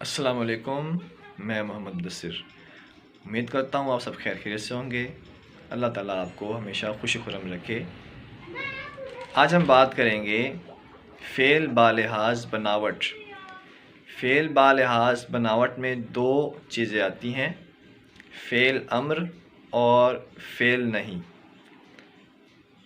अस्सलाम वालेकुम। मैं मोहम्मद मुदस्सिर उम्मीद करता हूँ आप सब खैर खैरियत से होंगे। अल्लाह ताला आपको हमेशा खुशी खुर्रम रखे। आज हम बात करेंगे फ़ेल बालिहाज बनावट। फ़ेल बालिहाज बनावट में दो चीज़ें आती हैं, फ़ेल अम्र और फ़ेल नहीं।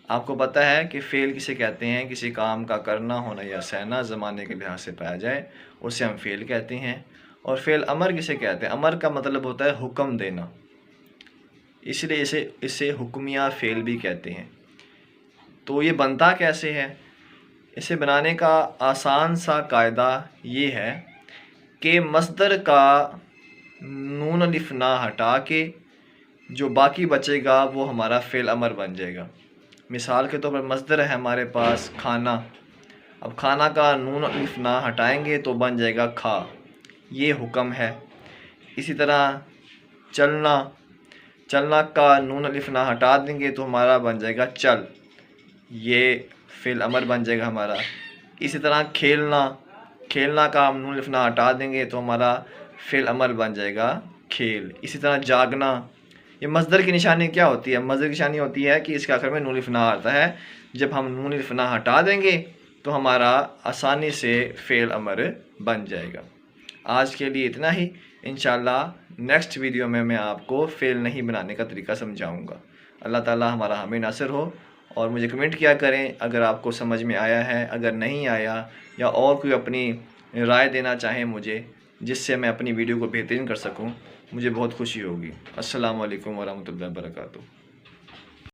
आपको पता है कि फ़ेल किसे कहते हैं? किसी काम का करना, होना या सहना ज़माने के लिहाज से पाया जाए उसे हम फ़ेल कहते हैं। और फ़ेल अमर किसे कहते हैं? अमर का मतलब होता है हुक्म देना, इसलिए इसे हुक्मिया फ़ेल भी कहते हैं। तो ये बनता कैसे है? इसे बनाने का आसान सा कायदा ये है कि मस्दर का नून अलिफ ना हटा के जो बाकी बचेगा वो हमारा फ़ेल अमर बन जाएगा। मिसाल के तौर पर मस्दर है हमारे पास खाना, अब खाना का नून अलिफ ना हटाएंगे तो बन जाएगा खा, ये हुक्म है। इसी तरह चलना, चलना का नून अलिफ ना हटा देंगे तो हमारा बन जाएगा चल, ये फ़ेल अमर बन जाएगा हमारा। इसी तरह खेलना, खेलना का हम नून अलिफ ना हटा देंगे तो हमारा फ़ेल अमर बन जाएगा खेल। इसी तरह जागना, ये मस्दर की निशानी क्या होती है? मस्दर की निशानी होती है कि इसके आखिर में नून अलिफ ना आता है। जब हम नून अलिफ ना हटा देंगे तो हमारा आसानी से फ़ेल अमर बन जाएगा। आज के लिए इतना ही। इंशाल्लाह नेक्स्ट वीडियो में मैं आपको फ़ेल नहीं बनाने का तरीका समझाऊंगा। अल्लाह ताला हमारा हामी नासिर हो। और मुझे कमेंट किया करें अगर आपको समझ में आया है, अगर नहीं आया या और कोई अपनी राय देना चाहें मुझे, जिससे मैं अपनी वीडियो को बेहतरीन कर सकूं, मुझे बहुत खुशी होगी। अस्सलाम वालेकुम वरहमतुल्लाहि वबरकातुहू।